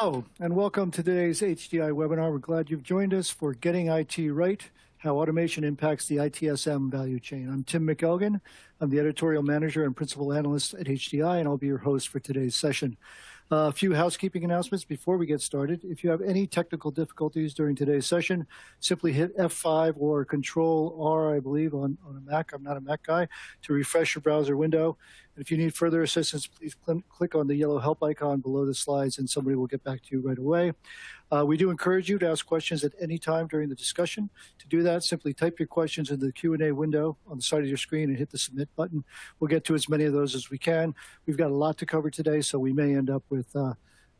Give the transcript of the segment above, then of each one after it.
Hello, and welcome to today's HDI webinar. We're glad you've joined us for Getting IT Right, How Automation Impacts the ITSM Value Chain. I'm Tim McElgan. I'm the Editorial Manager and Principal Analyst at HDI, and I'll be your host for today's session. A few housekeeping announcements before we get started. If you have any technical difficulties during today's session, simply hit F5 or Control R, I believe, on a Mac. I'm not a Mac guy, to refresh your browser window. And if you need further assistance, please click on the yellow help icon below the slides and somebody will get back to you right away. We do encourage you to ask questions at any time during the discussion. To do that, simply type your questions in the Q&A window on the side of your screen and hit the submit button. We'll get to as many of those as we can. We've got a lot to cover today, so we may end up with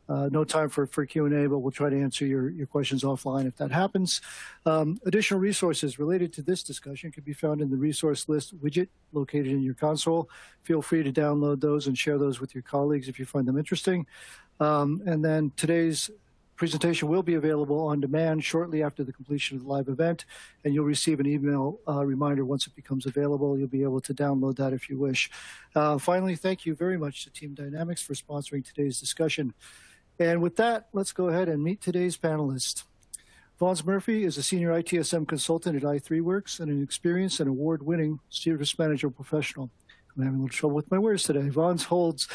no time for Q&A, but we'll try to answer your questions offline if that happens. Additional resources related to this discussion can be found in the resource list widget located in your console. Feel free to download those and share those with your colleagues if you find them interesting. And then today's presentation will be available on demand shortly after the completion of the live event, and you'll receive an email reminder once it becomes available. You'll be able to download that if you wish. Finally, thank you very much to Team Dynamics for sponsoring today's discussion. And with that, let's go ahead and meet today's panelist. Vons Murphy is a senior ITSM consultant at i3Works and an experienced and award-winning service manager professional. I'm having a little trouble with my words today. Vons holds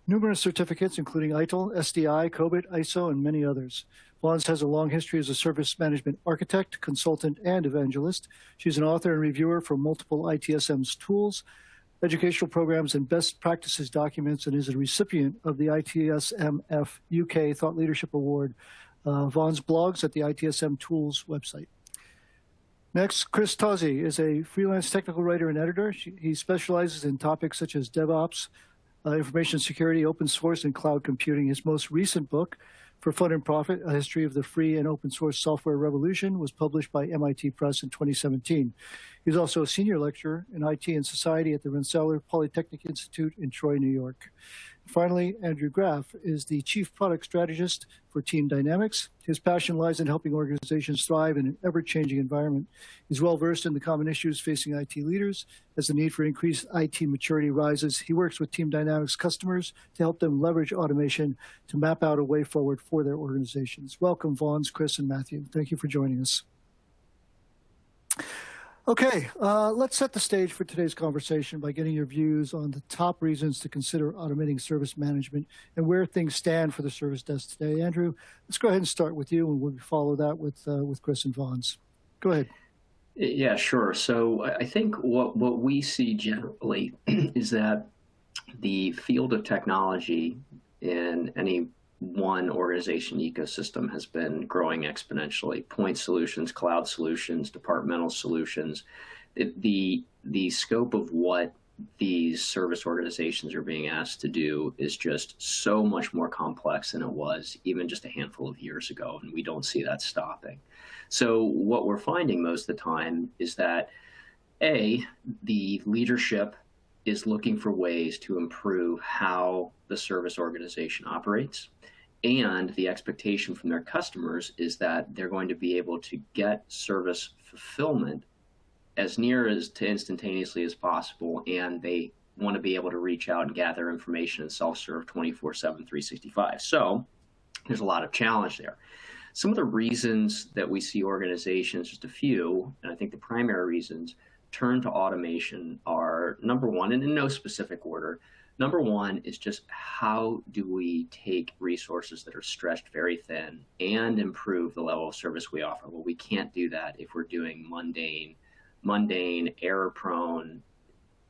numerous certificates, including ITIL, SDI, COBIT, ISO, and many others. Vons has a long history as a service management architect, consultant, and evangelist. She's an author and reviewer for multiple ITSM's tools, educational programs, and best practices documents, and is a recipient of the ITSMF UK Thought Leadership Award. Vons blogs at the ITSM Tools website. Next, Chris Tozzi is a freelance technical writer and editor. He specializes in topics such as DevOps, information security, open source, and cloud computing. His most recent book, For Fun and Profit, A History of the Free and Open Source Software Revolution, was published by MIT Press in 2017. He's also a senior lecturer in IT and Society at the Rensselaer Polytechnic Institute in Troy, New York. Finally, Andrew Graff is the Chief Product Strategist for Team Dynamics. His passion lies in helping organizations thrive in an ever-changing environment. He's well-versed in the common issues facing IT leaders. As the need for increased IT maturity rises, he works with Team Dynamics customers to help them leverage automation to map out a way forward for their organizations. Welcome, Vons, Chris, and Matthew. Thank you for joining us. Okay, let's set the stage for today's conversation by getting your views on the top reasons to consider automating service management and where things stand for the service desk today. Andrew, let's go ahead and start with you, and we'll follow that with Chris and Vons. Go ahead. Yeah, sure. So I think what we see generally is that the field of technology in any one organization ecosystem has been growing exponentially. Point solutions, cloud solutions, departmental solutions. The scope of what these service organizations are being asked to do is just so much more complex than it was even just a handful of years ago, and we don't see that stopping. So what we're finding most of the time is that, A, the leadership is looking for ways to improve how the service organization operates. And the expectation from their customers is that they're going to be able to get service fulfillment as near as to instantaneously as possible, and they want to be able to reach out and gather information and self-serve 24/7, 365. So there's a lot of challenge there. Some of the reasons that we see organizations, just a few, and I think the primary reasons, turn to automation are, number one, and in no specific order, number one is just how do we take resources that are stretched very thin and improve the level of service we offer? Well, we can't do that if we're doing mundane, error-prone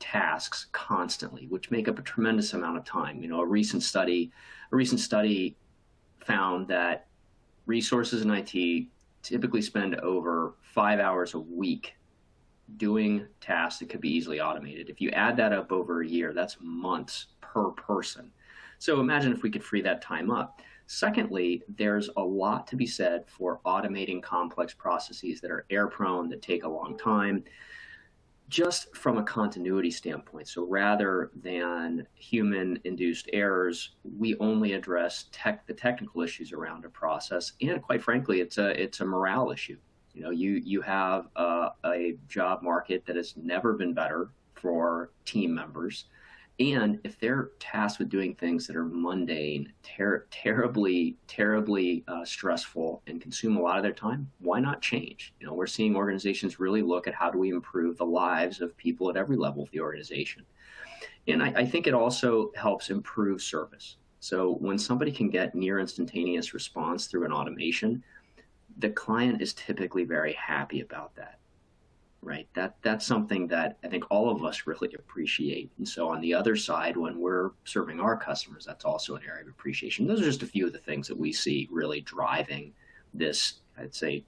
tasks constantly, which make up a tremendous amount of time. You know, a recent study found that resources in IT typically spend over 5 hours a week doing tasks that could be easily automated. If you add that up over a year, that's months per person. So imagine if we could free that time up. Secondly, there's a lot to be said for automating complex processes that are error-prone, that take a long time, just from a continuity standpoint. So rather than human-induced errors, we only address the technical issues around a process, and quite frankly, it's a morale issue. You know, you have a job market that has never been better for team members, And if they're tasked with doing things that are mundane, terribly stressful, and consume a lot of their time, why not change? We're seeing organizations really look at how do we improve the lives of people at every level of the organization. And I think it also helps improve service. So when somebody can get near instantaneous response through an automation, the client is typically very happy about that, right? That's something that I think all of us really appreciate. And so on the other side, when we're serving our customers, that's also an area of appreciation. Those are just a few of the things that we see really driving this, I'd say,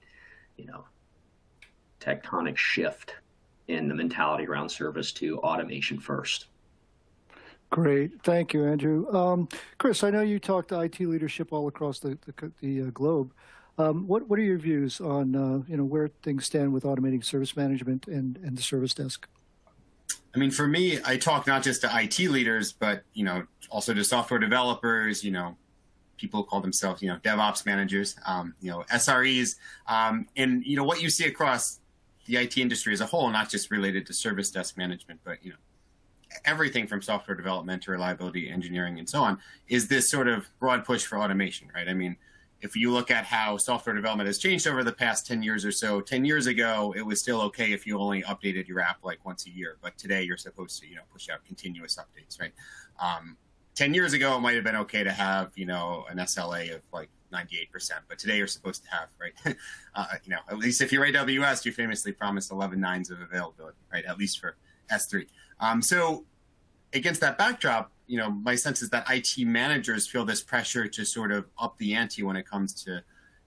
tectonic shift in the mentality around service to automation first. Great. Thank you, Andrew. Chris, I know you talk to IT leadership all across the globe. What are your views on where things stand with automating service management and the service desk? I mean, for me, I talk not just to IT leaders, but also to software developers. People call themselves DevOps managers, SREs, and what you see across the IT industry as a whole, not just related to service desk management, but everything from software development to reliability engineering and so on, is this sort of broad push for automation, right? I mean, if you look at how software development has changed over the past 10 years or so, 10 years ago, it was still okay if you only updated your app like once a year. But today you're supposed to, push out continuous updates, right? 10 years ago, it might have been okay to have, an SLA of like 98%, but today you're supposed to have, right? At least if you're AWS, you famously promised 11 nines of availability, right? At least for S3. So against that backdrop, my sense is that IT managers feel this pressure to sort of up the ante when it comes to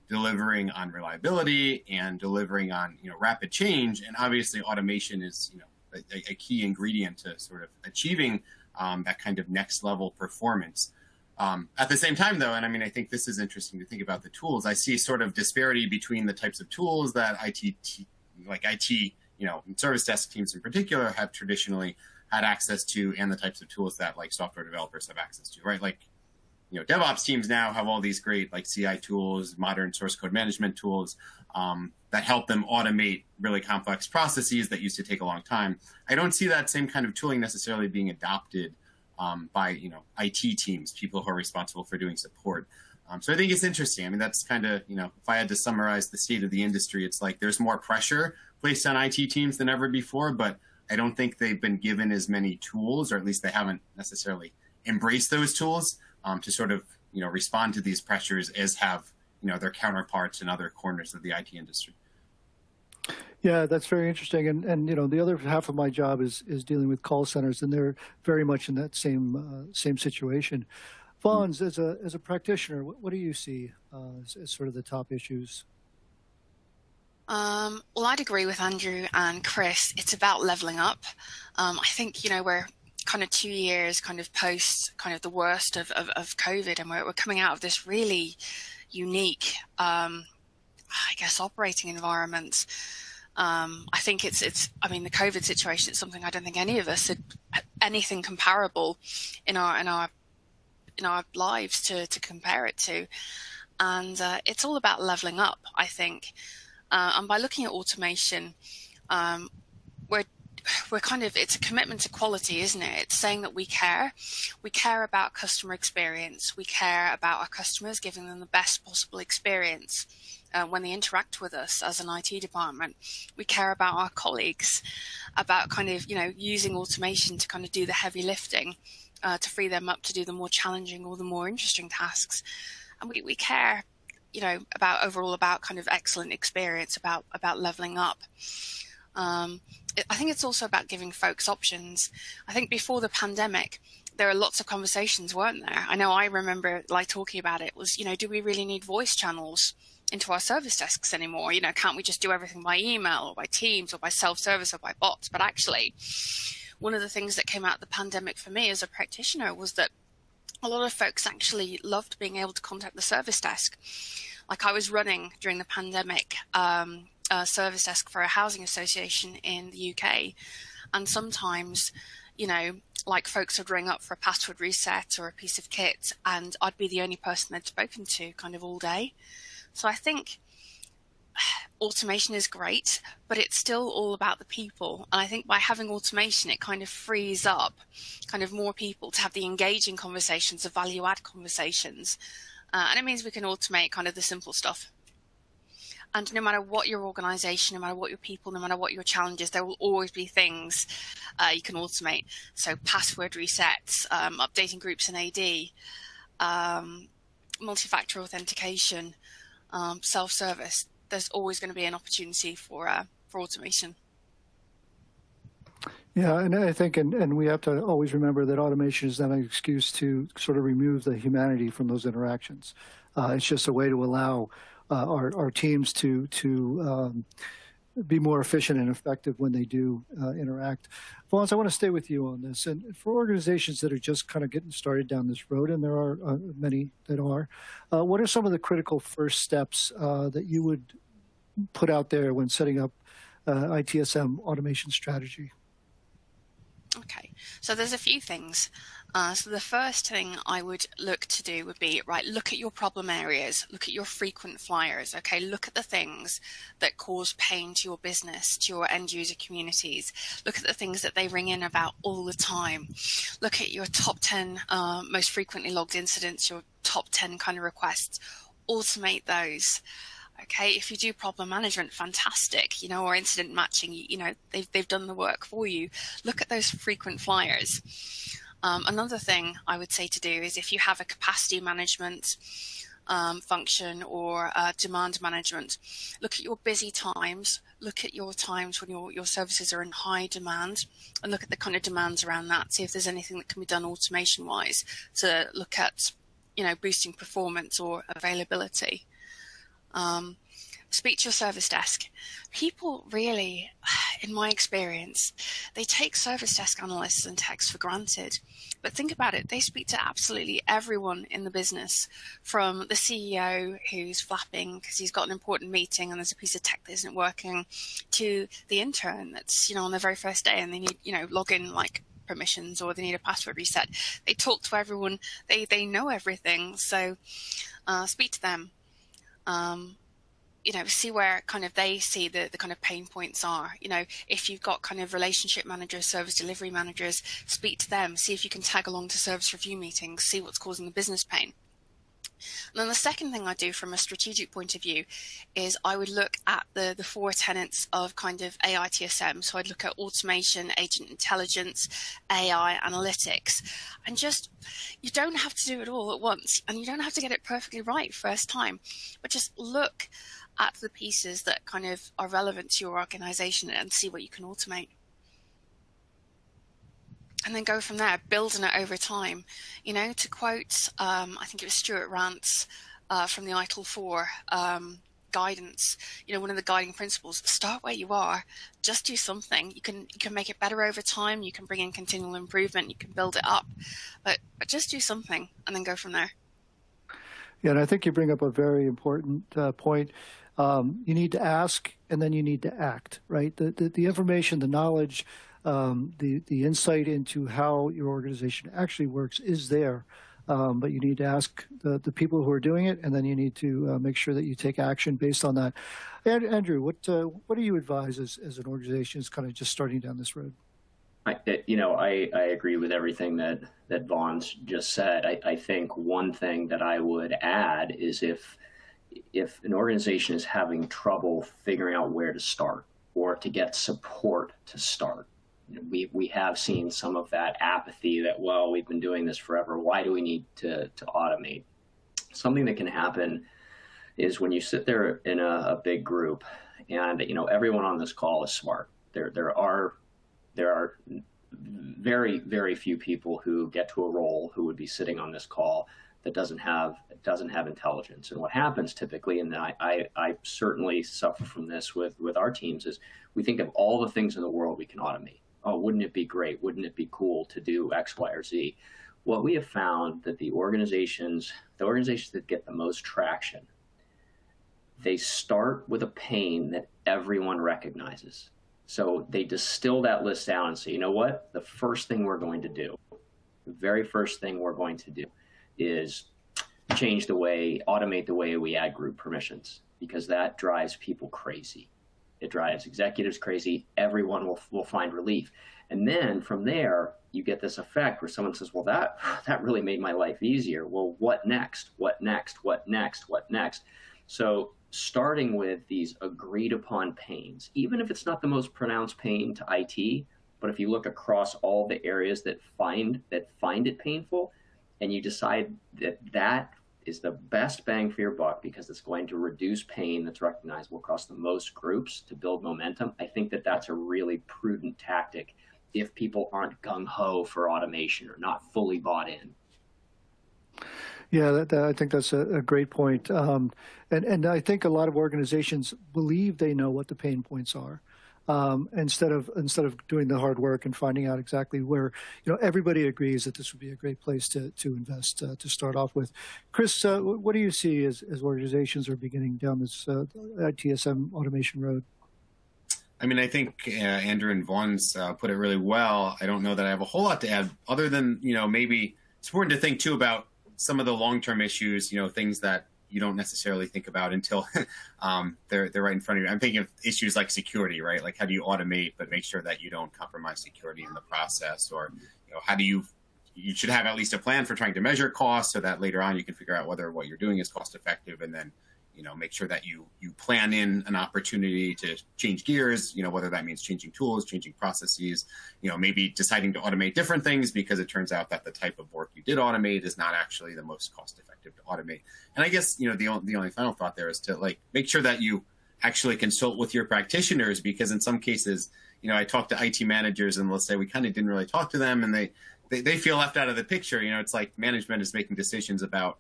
delivering on reliability and delivering on, rapid change. And obviously automation is, a key ingredient to sort of achieving that kind of next level performance. At the same time, though, and I mean, I think this is interesting to think about the tools, I see sort of disparity between the types of tools that IT, service desk teams in particular have traditionally had access to, and the types of tools that like software developers have access to, right? Like, DevOps teams now have all these great like CI tools, modern source code management tools that help them automate really complex processes that used to take a long time. I don't see that same kind of tooling necessarily being adopted by, IT teams, people who are responsible for doing support. So I think it's interesting. I mean, that's kind of, if I had to summarize the state of the industry, it's like there's more pressure placed on IT teams than ever before, but I don't think they've been given as many tools, or at least they haven't necessarily embraced those tools to sort of, respond to these pressures as have, their counterparts in other corners of the IT industry. Yeah, that's very interesting. And the other half of my job is dealing with call centers, and they're very much in that same situation. Fons, as a practitioner, what do you see as sort of the top issues? Well, I'd agree with Andrew and Chris. It's about leveling up. I think, we're kind of 2 years kind of post kind of the worst of COVID, and we're coming out of this really unique, operating environment. I think the COVID situation is something I don't think any of us had anything comparable in our lives to compare it to. And it's all about leveling up, I think. And by looking at automation, we're kind of, it's a commitment to quality, isn't it? It's saying that we care about customer experience. We care about our customers, giving them the best possible experience when they interact with us as an IT department. We care about our colleagues, about kind of, using automation to kind of do the heavy lifting, to free them up to do the more challenging or the more interesting tasks. And we care, about kind of excellent experience, about leveling up. I think it's also about giving folks options. I think before the pandemic, there are lots of conversations, weren't there? I know I remember talking about it was, do we really need voice channels into our service desks anymore? Can't we just do everything by email or by Teams or by self-service or by bots? But actually, one of the things that came out of the pandemic for me as a practitioner was that a lot of folks actually loved being able to contact the service desk. Like I was running during the pandemic, a service desk for a housing association in the UK. And sometimes, folks would ring up for a password reset or a piece of kit, and I'd be the only person they'd spoken to kind of all day. So I think automation is great, but it's still all about the people. And I think by having automation, it kind of frees up kind of more people to have the engaging conversations, the value add conversations. And it means we can automate kind of the simple stuff. And no matter what your organization, no matter what your people, no matter what your challenges, there will always be things you can automate. So password resets, updating groups in AD, multi-factor authentication, self-service. There's always going to be an opportunity for automation. Yeah, and I think, and we have to always remember that automation is not an excuse to sort of remove the humanity from those interactions. It's just a way to allow our teams to be more efficient and effective when they do interact. Vaughn, I want to stay with you on this. And for organizations that are just kind of getting started down this road, and there are many that are, what are some of the critical first steps that you would put out there when setting up ITSM automation strategy? Okay, so there's a few things. So the first thing I would look to do would be, right, look at your problem areas, look at your frequent flyers, okay, look at the things that cause pain to your business, to your end user communities, look at the things that they ring in about all the time, look at your top 10 most frequently logged incidents, your top 10 kind of requests, automate those. Okay, if you do problem management, fantastic, or incident matching, they've done the work for you. Look at those frequent flyers. Another thing I would say to do is if you have a capacity management function or demand management, look at your busy times, look at your times when your services are in high demand, and look at the kind of demands around that. See if there's anything that can be done automation-wise to look at, boosting performance or availability. Speak to your service desk. People really, in my experience, they take service desk analysts and techs for granted. But think about it, they speak to absolutely everyone in the business, from the CEO who's flapping because he's got an important meeting and there's a piece of tech that isn't working, to the intern that's, on their very first day and they need, login like permissions or they need a password reset. They talk to everyone, they know everything. So speak to them. See where kind of they see the kind of pain points are. If you've got kind of relationship managers, service delivery managers, speak to them, see if you can tag along to service review meetings, see what's causing the business pain. And then the second thing I do from a strategic point of view is I would look at the 4 tenets of kind of ITSM. So I'd look at automation, agent intelligence, AI, analytics, and just, you don't have to do it all at once and you don't have to get it perfectly right first time, but just look at the pieces that kind of are relevant to your organization and see what you can automate. And then go from there, building it over time. To quote, I think it was Stuart Rantz from the ITIL 4 guidance, one of the guiding principles, start where you are, just do something. You can make it better over time, you can bring in continual improvement, you can build it up, but just do something and then go from there. Yeah, and I think you bring up a very important point. You need to ask and then you need to act, right? The information, the knowledge, the insight into how your organization actually works is there, but you need to ask the people who are doing it, and then you need to make sure that you take action based on that. Andrew, what do you advise as an organization is kind of just starting down this road? I agree with everything that Vaughn's just said. I think one thing that I would add is if an organization is having trouble figuring out where to start or to get support to start, we have seen some of that apathy that, well, we've been doing this forever. Why do we need to automate? Something that can happen is when you sit there in a big group and, everyone on this call is smart. There are very, very few people who get to a role who would be sitting on this call that doesn't have intelligence. And what happens typically, and I certainly suffer from this with our teams, is we think of all the things in the world we can automate. Oh, wouldn't it be great? Wouldn't it be cool to do X, Y, or Z? What we have found that the organizations that get the most traction, they start with a pain that everyone recognizes. So they distill that list down and say, you know what? The first thing we're going to do, the very first thing we're going to do is automate the way we add group permissions, because that drives people crazy. It drives executives crazy. Everyone will find relief. And then from there, you get this effect where someone says, well, that really made my life easier. Well, what next? What next? What next? What next? So starting with these agreed upon pains, even if it's not the most pronounced pain to IT, but if you look across all the areas that find it painful, and you decide that is the best bang for your buck because it's going to reduce pain that's recognizable across the most groups to build momentum, I think that's a really prudent tactic if people aren't gung-ho for automation or not fully bought in. Yeah, I think that's a great point. And I think a lot of organizations believe they know what the pain points are. Instead of doing the hard work and finding out exactly where, everybody agrees that this would be a great place to invest to start off with. Chris, what do you see as organizations are beginning down this ITSM automation road? I mean, I think Andrew and Vaughn's put it really well. I don't know that I have a whole lot to add other than, maybe it's important to think too about some of the long-term issues, things that you don't necessarily think about until they're right in front of you. I'm thinking of issues like security, right? Like how do you automate but make sure that you don't compromise security in the process? Or how do you should have at least a plan for trying to measure costs so that later on you can figure out whether what you're doing is cost effective, and then make sure that you plan in an opportunity to change gears, whether that means changing tools, changing processes, maybe deciding to automate different things because it turns out that the type of work you did automate is not actually the most cost effective to automate. And I guess, the only final thought there is to make sure that you actually consult with your practitioners, because in some cases, I talk to IT managers and let's say we kind of didn't really talk to them and they feel left out of the picture. It's like management is making decisions about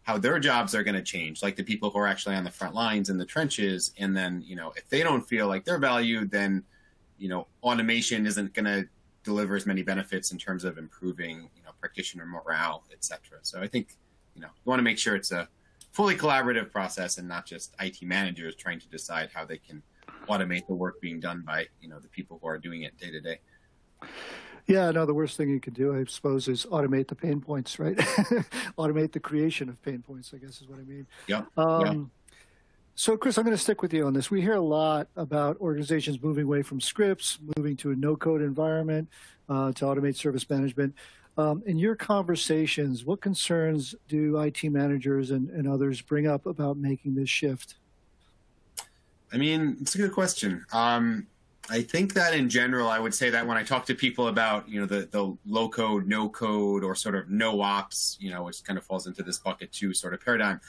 how their jobs are going to change, like the people who are actually on the front lines in the trenches. And then, if they don't feel like they're valued, then, automation isn't going to deliver as many benefits in terms of improving, practitioner morale, et cetera. So I think, you want to make sure it's a fully collaborative process and not just IT managers trying to decide how they can automate the work being done by, the people who are doing it day to day. Yeah, no, the worst thing you could do, I suppose, is automate the pain points, right? Automate the creation of pain points, I guess is what I mean. Yeah. So, Chris, I'm going to stick with you on this. We hear a lot about organizations moving away from scripts, moving to a no-code environment to automate service management. In your conversations, what concerns do IT managers and others bring up about making this shift? I mean, it's a good question. I think that in general, I would say that when I talk to people about, the low code, no code, or sort of no ops, which kind of falls into this bucket two sort of paradigm,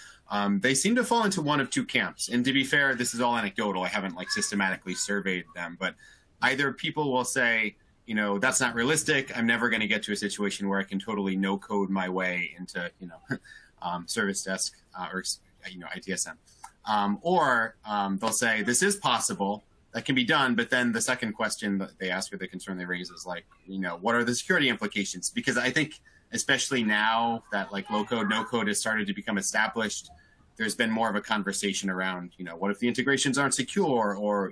they seem to fall into one of two camps. And to be fair, this is all anecdotal. I haven't systematically surveyed them, but either people will say, that's not realistic. I'm never going to get to a situation where I can totally no code my way into, service desk or, ITSM. Or they'll say this is possible. That can be done, but then the second question that they ask or the concern they raise is what are the security implications? Because I think, especially now that low code, no code has started to become established, there's been more of a conversation around, what if the integrations aren't secure, or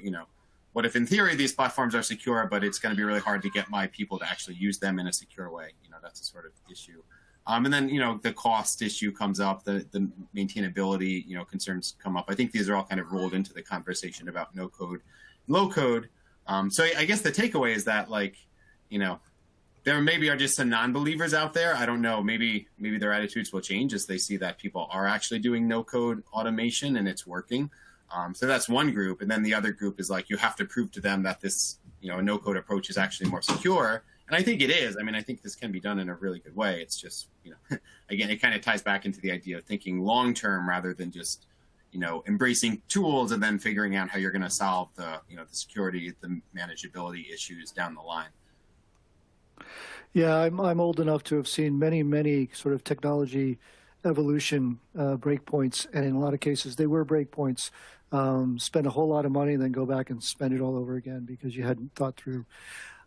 what if in theory these platforms are secure, but it's going to be really hard to get my people to actually use them in a secure way. That's a sort of issue. And then, the cost issue comes up, the maintainability, concerns come up. I think these are all kind of rolled into the conversation about no code, low code. So I guess the takeaway is that there maybe are just some non-believers out there. I don't know. Maybe their attitudes will change as they see that people are actually doing no code automation and it's working. So that's one group. And then the other group is you have to prove to them that this, a no code approach is actually more secure. And I think it is. I mean, I think this can be done in a really good way. It's just, again, it kind of ties back into the idea of thinking long-term rather than just, embracing tools and then figuring out how you're going to solve the, the security, the manageability issues down the line. Yeah, I'm old enough to have seen many sort of technology evolution breakpoints, and in a lot of cases they were breakpoints. Spend a whole lot of money and then go back and spend it all over again because you hadn't thought through.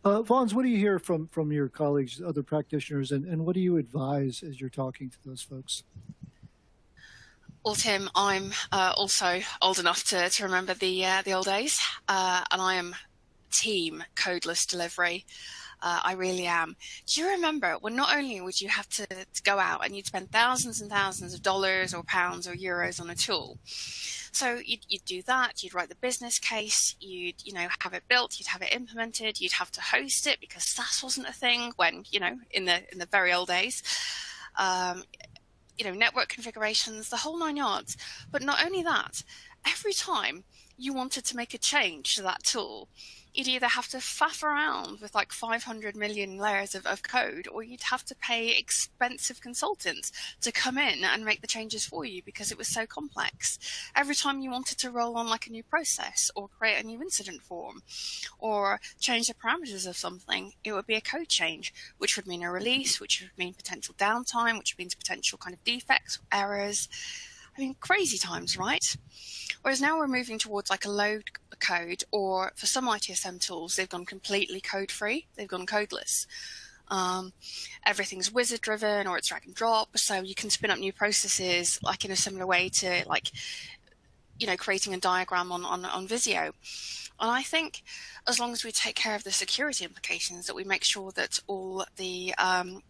Vaughns, what do you hear from your colleagues, other practitioners, and what do you advise as you're talking to those folks? Well, Tim, I'm also old enough to remember the old days, and I am team codeless delivery. I really am. Do you remember when not only would you have to go out and you'd spend thousands and thousands of dollars or pounds or euros on a tool? So you'd do that, you'd write the business case, you'd, have it built, you'd have it implemented, you'd have to host it because SaaS wasn't a thing when, in the very old days. Network configurations, the whole 9 yards. But not only that, every time you wanted to make a change to that tool, you'd either have to faff around with like 500 million layers of code, or you'd have to pay expensive consultants to come in and make the changes for you because it was so complex. Every time you wanted to roll on like a new process or create a new incident form or change the parameters of something, it would be a code change, which would mean a release, which would mean potential downtime, which means potential kind of defects, errors. I mean, crazy times, right? Whereas now we're moving towards like a low code, or for some ITSM tools, they've gone completely code free. They've gone codeless. Everything's wizard driven, or it's drag and drop. So you can spin up new processes like in a similar way to like, creating a diagram on Visio. And I think as long as we take care of the security implications, that we make sure that all the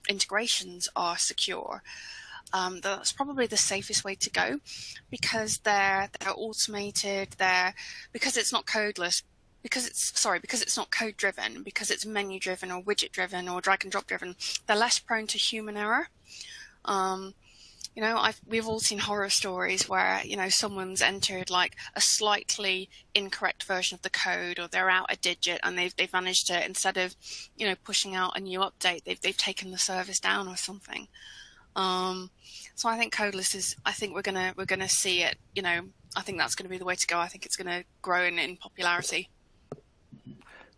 integrations are secure, that's probably the safest way to go, because they're automated, because it's not codeless, because it's not code driven, because it's menu driven or widget driven or drag and drop driven, they're less prone to human error. We've all seen horror stories where, someone's entered like a slightly incorrect version of the code, or they're out a digit and they've managed to, instead of, pushing out a new update, they've taken the service down or something. So I think codeless I think we're gonna see it, I think that's going to be the way to go. I think it's going to grow in popularity.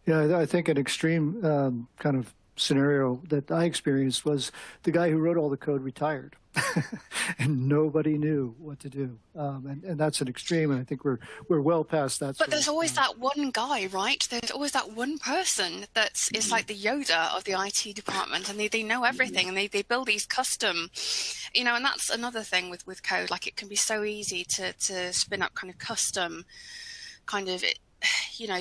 Yeah, I think an extreme kind of scenario that I experienced was the guy who wrote all the code retired and nobody knew what to do. And that's an extreme, and I think we're well past that. But there's always that one guy, right? There's always that one person it's like the Yoda of the IT department, and they know everything, and they build these custom, and that's another thing with code. Like, it can be so easy to spin up kind of custom kind of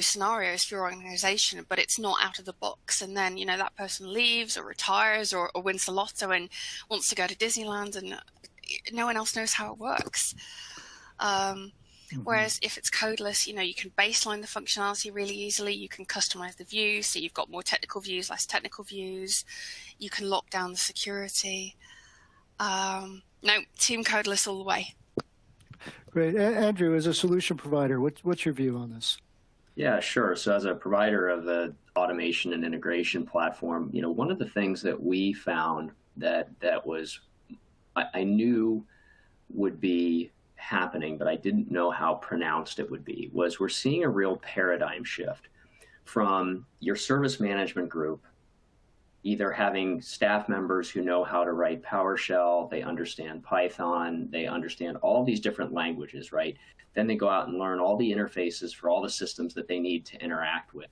scenarios for your organization, but it's not out of the box. And then, that person leaves or retires or wins the lotto and wants to go to Disneyland, and no one else knows how it works. Whereas if it's codeless, you can baseline the functionality really easily. You can customize the views, so you've got more technical views, less technical views. You can lock down the security. No, team codeless all the way. Great. Andrew, as a solution provider, what's your view on this? Yeah, sure. So as a provider of the automation and integration platform, one of the things that we found that was, I knew would be happening, but I didn't know how pronounced it would be, was we're seeing a real paradigm shift from your service management group either having staff members who know how to write PowerShell, they understand Python, they understand all these different languages, right? Then they go out and learn all the interfaces for all the systems that they need to interact with,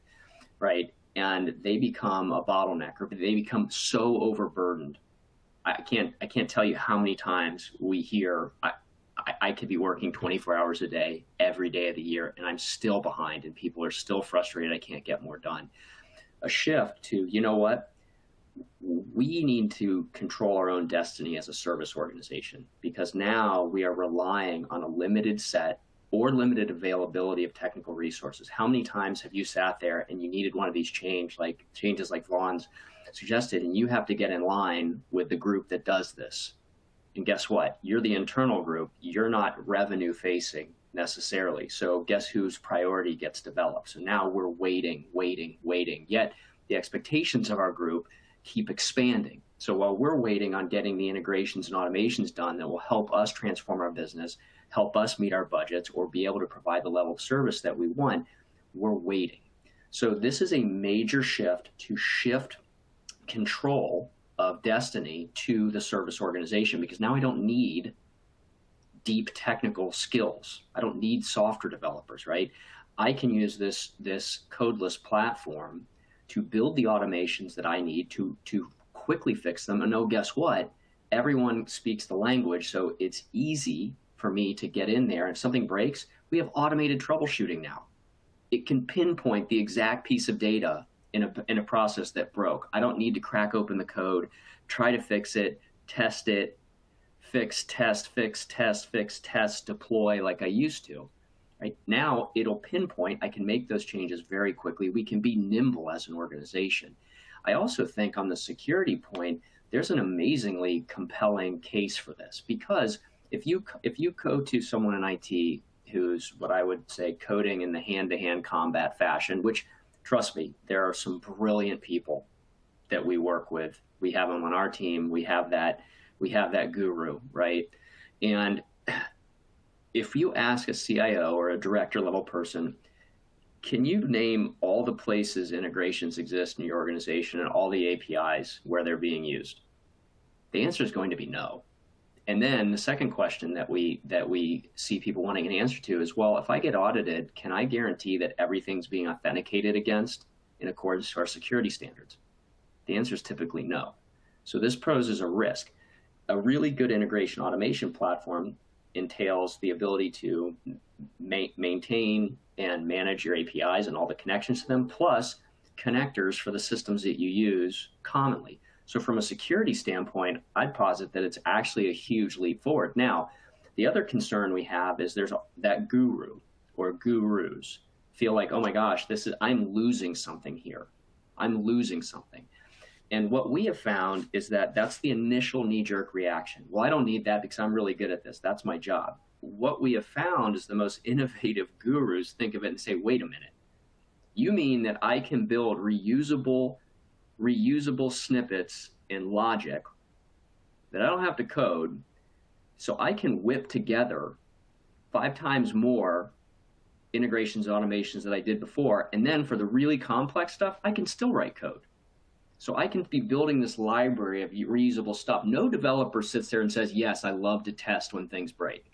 right? And they become a bottleneck, or they become so overburdened. I can't tell you how many times we hear, I could be working 24 hours a day, every day of the year, and I'm still behind, and people are still frustrated I can't get more done. A shift to, what? We need to control our own destiny as a service organization, because now we are relying on a limited set or limited availability of technical resources. How many times have you sat there and you needed one of these changes like Vaughn's suggested, and you have to get in line with the group that does this? And guess what? You're the internal group. You're not revenue facing necessarily. So guess whose priority gets developed? So now we're waiting. Yet the expectations of our group keep expanding. So while we're waiting on getting the integrations and automations done that will help us transform our business, help us meet our budgets, or be able to provide the level of service that we want, we're waiting. So this is a major shift to shift control of destiny to the service organization, because now I don't need deep technical skills. I don't need software developers, right? I can use this codeless platform to build the automations that I need to quickly fix them. And oh, guess what? Everyone speaks the language, so it's easy for me to get in there. If something breaks, we have automated troubleshooting now. It can pinpoint the exact piece of data in a process that broke. I don't need to crack open the code, try to fix it, test it, fix, test, deploy like I used to. Right now, it'll pinpoint. I can make those changes very quickly. We can be nimble as an organization. I also think on the security point, there's an amazingly compelling case for this, because if you go to someone in IT who's what I would say coding in the hand-to-hand combat fashion, which, trust me, there are some brilliant people that we work with. We have them on our team. We have that guru, right? And if you ask a CIO or a director level person, can you name all the places integrations exist in your organization and all the APIs where they're being used? The answer is going to be no. And then the second question that we see people wanting an answer to is, well, if I get audited, can I guarantee that everything's being authenticated against in accordance to our security standards? The answer is typically no. So this poses a risk. A really good integration automation platform entails the ability to maintain and manage your APIs and all the connections to them, plus connectors for the systems that you use commonly. So from a security standpoint, I'd posit that it's actually a huge leap forward. Now, the other concern we have is there's that guru or gurus feel like, oh my gosh, I'm losing something here. I'm losing something. And what we have found is that that's the initial knee-jerk reaction. Well, I don't need that because I'm really good at this. That's my job. What we have found is the most innovative gurus think of it and say, wait a minute. You mean that I can build reusable snippets in logic that I don't have to code, so I can whip together 5 times more integrations and automations that I did before. And then for the really complex stuff, I can still write code. So I can be building this library of reusable stuff. No developer sits there and says, yes, I love to test when things break.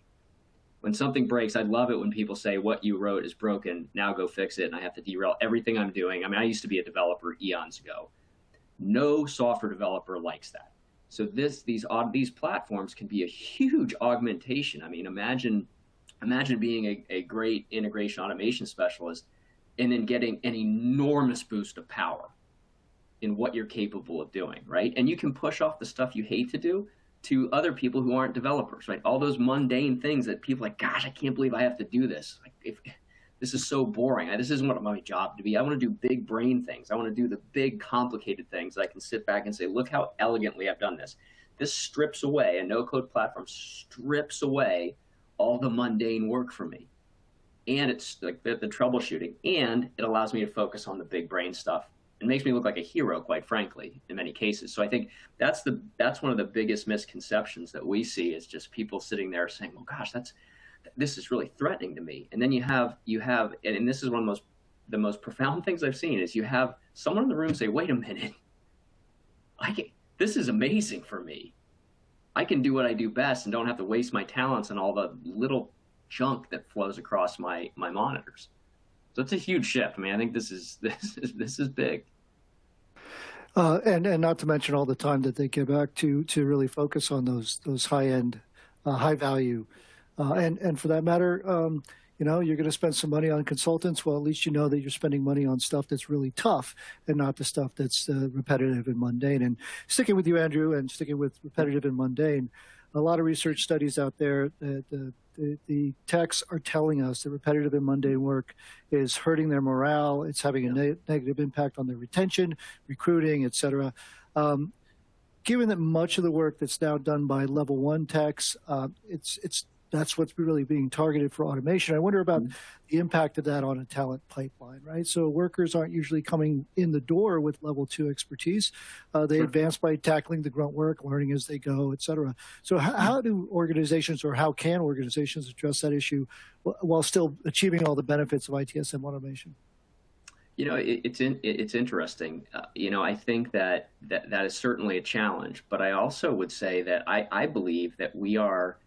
When something breaks, I love it when people say, what you wrote is broken, now go fix it, and I have to derail everything I'm doing. I mean, I used to be a developer eons ago. No software developer likes that. So these platforms can be a huge augmentation. I mean, imagine being a great integration automation specialist and then getting an enormous boost of power in what you're capable of doing, right? And you can push off the stuff you hate to do to other people who aren't developers, right? All those mundane things that people are like, gosh, I can't believe I have to do this. Like, this is so boring. This isn't what my job to be. I want to do big brain things. I want to do the big complicated things that I can sit back and say, look how elegantly I've done this. This strips away, a no-code platform strips away all the mundane work for me. And it's like the troubleshooting, and it allows me to focus on the big brain stuff. It makes me look like a hero, quite frankly, in many cases. So I think that's one of the biggest misconceptions that we see, is just people sitting there saying, well, gosh, this is really threatening to me. And then you have, and this is one of the most profound things I've seen, is you have someone in the room say, wait a minute, this is amazing for me. I can do what I do best and don't have to waste my talents on all the little junk that flows across my monitors. So it's a huge shift. I mean, I think this is big. And not to mention all the time that they get back to really focus on those high-end, high-value. And for that matter, you're going to spend some money on consultants. Well, at least you know that you're spending money on stuff that's really tough and not the stuff that's repetitive and mundane. And sticking with you, Andrew, and sticking with repetitive and mundane, a lot of research studies out there that the techs are telling us that repetitive and mundane work is hurting their morale. It's having a negative impact on their retention, recruiting, et cetera. Given that much of the work that's now done by level 1 techs, that's what's really being targeted for automation. I wonder about the impact of that on a talent pipeline, right? So workers aren't usually coming in the door with level 2 expertise. They advance by tackling the grunt work, learning as they go, et cetera. So how do organizations, or how can organizations address that issue while still achieving all the benefits of ITSM automation? It's interesting. I think that is certainly a challenge, but I also would say that I believe that we are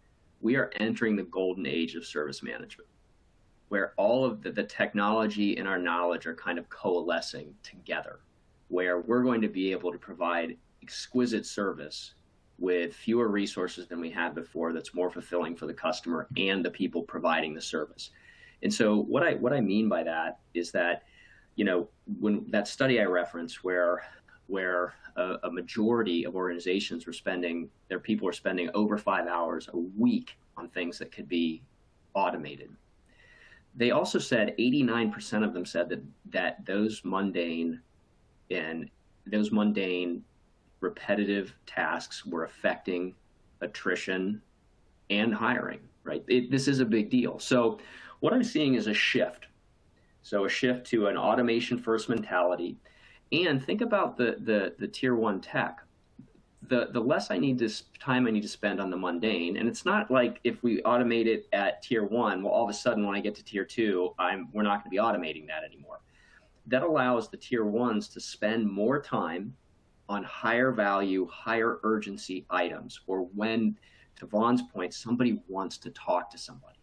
entering the golden age of service management, where all of the technology and our knowledge are kind of coalescing together, where we're going to be able to provide exquisite service with fewer resources than we had before, that's more fulfilling for the customer and the people providing the service. And so what I mean by that is that, when that study I referenced where a majority of organizations their people are spending over 5 hours a week on things that could be automated. They also said 89% of them said that those mundane repetitive tasks were affecting attrition and hiring, right? This is a big deal. So what I'm seeing is a shift. So a shift to an automation first mentality. And think about the tier one tech. The less time I need to spend on the mundane, and it's not like if we automate it at tier one, well, all of a sudden when I get to tier two, we're not going to be automating that anymore. That allows the tier ones to spend more time on higher value, higher urgency items, or when, to Vaughn's point, somebody wants to talk to somebody.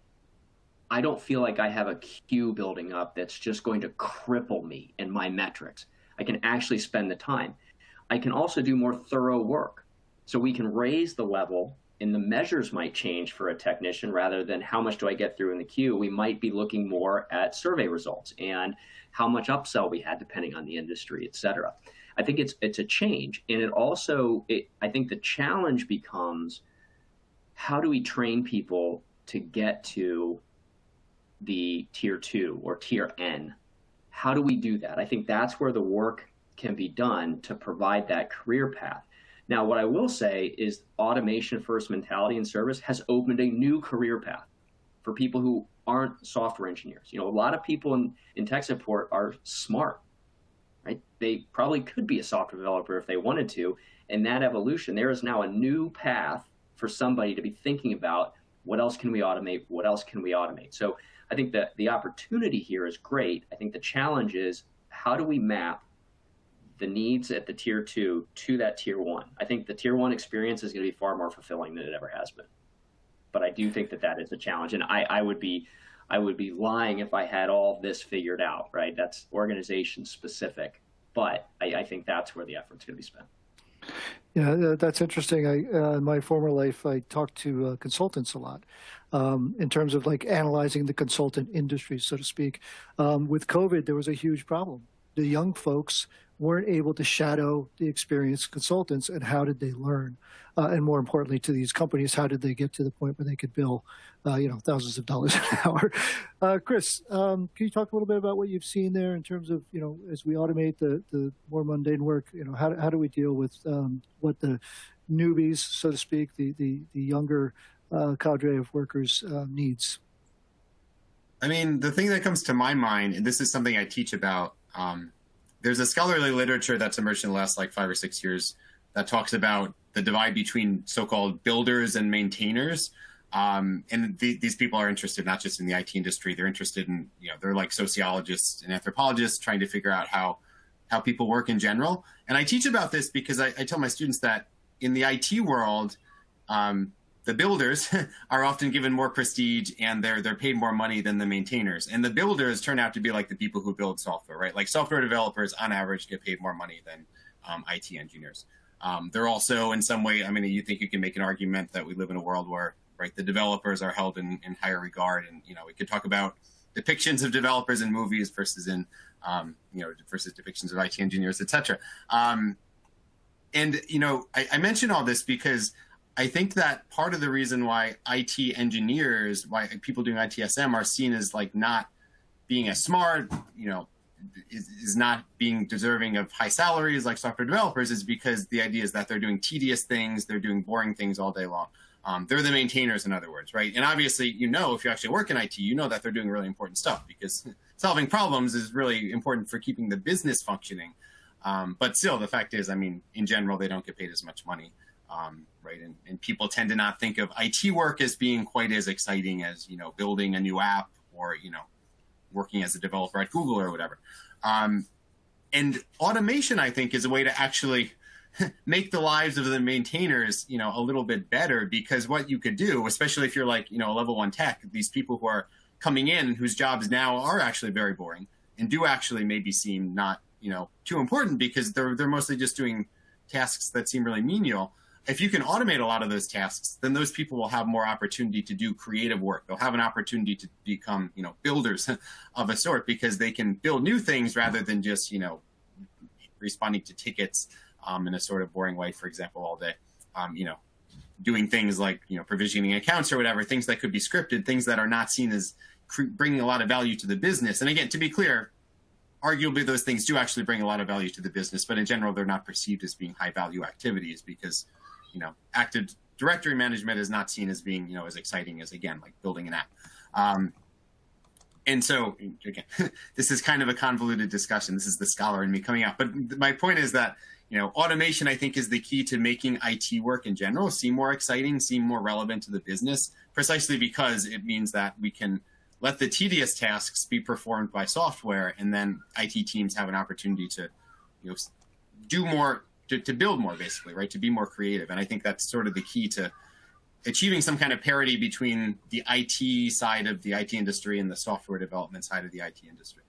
I don't feel like I have a queue building up that's just going to cripple me in my metrics. I can actually spend the time. I can also do more thorough work. So we can raise the level, and the measures might change for a technician. Rather than how much do I get through in the queue, we might be looking more at survey results and how much upsell we had depending on the industry, et cetera. I think it's a change. And I think the challenge becomes, how do we train people to get to the tier 2 or tier N? How do we do that? I think that's where the work can be done to provide that career path. Now, what I will say is automation first mentality in service has opened a new career path for people who aren't software engineers. A lot of people in tech support are smart, right? They probably could be a software developer if they wanted to. And that evolution, there is now a new path for somebody to be thinking about, what else can we automate? What else can we automate? So I think that the opportunity here is great. I think the challenge is, how do we map the needs at the tier 2 to that tier 1? I think the tier 1 experience is going to be far more fulfilling than it ever has been. But I do think that is a challenge. And I would be lying if I had all this figured out, right? That's organization specific. But I think that's where the effort's going to be spent. Yeah, that's interesting. In my former life, I talked to consultants a lot in terms of like analyzing the consultant industry, so to speak. With COVID, there was a huge problem. The young folks weren't able to shadow the experienced consultants, and how did they learn? And more importantly, to these companies, how did they get to the point where they could bill, thousands of dollars an hour? Chris, can you talk a little bit about what you've seen there in terms of, as we automate the more mundane work, how do we deal with what the newbies, so to speak, the younger cadre of workers needs? I mean, the thing that comes to my mind, and this is something I teach about, there's a scholarly literature that's emerged in the last 5 or 6 years that talks about the divide between so-called builders and maintainers. And these people are interested not just in the IT industry, they're interested in, they're like sociologists and anthropologists trying to figure out how people work in general. And I teach about this because I tell my students that in the IT world, the builders are often given more prestige and they're paid more money than the maintainers. And the builders turn out to be like the people who build software, right? Like software developers on average get paid more money than IT engineers. They're also in some way, you think you can make an argument that we live in a world where, right, the developers are held in higher regard. And, we could talk about depictions of developers in movies versus versus depictions of IT engineers, et cetera. I mention all this because I think that part of the reason why IT engineers, why people doing ITSM are seen as not being as smart, is not being deserving of high salaries like software developers, is because the idea is that they're doing tedious things, they're doing boring things all day long. They're the maintainers, in other words, right? And obviously, if you actually work in IT, you know that they're doing really important stuff because solving problems is really important for keeping the business functioning. But still, the fact is, in general, they don't get paid as much money. Right. And people tend to not think of IT work as being quite as exciting as, building a new app or, working as a developer at Google or whatever. And automation, I think, is a way to actually make the lives of the maintainers, a little bit better, because what you could do, especially if you're a level 1 tech, these people who are coming in whose jobs now are actually very boring and do actually maybe seem not, too important because they're mostly just doing tasks that seem really menial. if you can automate a lot of those tasks, then those people will have more opportunity to do creative work. They'll have an opportunity to become, builders of a sort, because they can build new things rather than just, responding to tickets in a sort of boring way, for example, all day. Doing things like, provisioning accounts or whatever, things that could be scripted, things that are not seen as bringing a lot of value to the business. And again, to be clear, arguably those things do actually bring a lot of value to the business, but in general, they're not perceived as being high value activities because, Active Directory management is not seen as being, as exciting as, again, like building an app. And so, again, this is kind of a convoluted discussion. This is the scholar in me coming out. But my point is that, automation, I think, is the key to making IT work in general seem more exciting, seem more relevant to the business, precisely because it means that we can let the tedious tasks be performed by software, and then IT teams have an opportunity to, do more, to build more, basically, right? To be more creative. And I think that's sort of the key to achieving some kind of parity between the IT side of the IT industry and the software development side of the IT industry.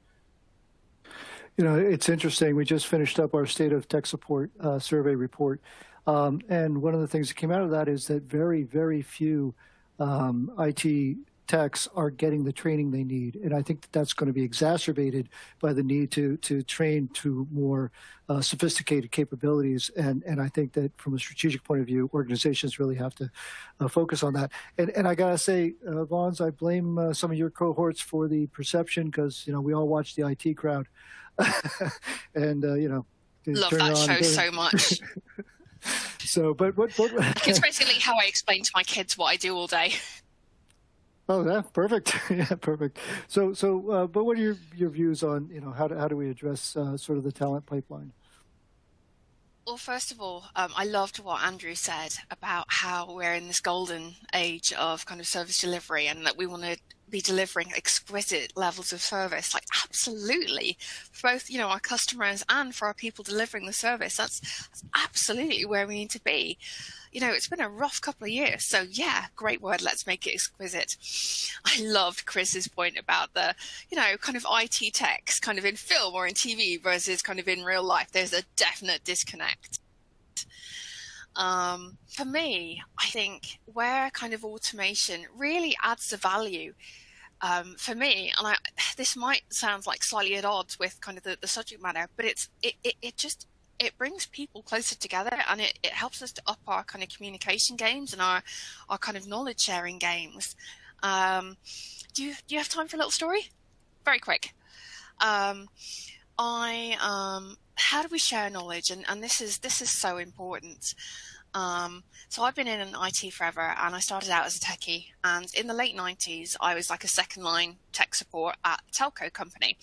It's interesting. We just finished up our State of Tech Support survey report. And one of the things that came out of that is that very, very few IT techs are getting the training they need. And I think that that's going to be exacerbated by the need to train to more sophisticated capabilities. And I think that from a strategic point of view, organizations really have to focus on that. And I got to say, Vons, I blame some of your cohorts for the perception because, we all watch the IT crowd. And, love that show so much. So, but what it's basically how I explain to my kids what I do all day. Oh, yeah, perfect. Yeah, perfect. So, but what are your views on, how do we address sort of the talent pipeline? Well, first of all, I loved what Andrew said about how we're in this golden age of kind of service delivery and that we want to be delivering exquisite levels of service. Like, absolutely, for both, our customers and for our people delivering the service. That's absolutely where we need to be. It's been a rough couple of years. So yeah, great word. Let's make it exquisite. I loved Chris's point about the, kind of IT techs kind of in film or in TV versus kind of in real life. There's a definite disconnect. For me, I think where kind of automation really adds the value for me, and this might sound like slightly at odds with kind of the subject matter, but it brings people closer together, and it helps us to up our kind of communication games and our kind of knowledge sharing games. Do you have time for a little story? Very quick. How do we share knowledge? And this is so important. So I've been in IT forever, and I started out as a techie. And in the late 90s, I was like a second line tech support at a telco company.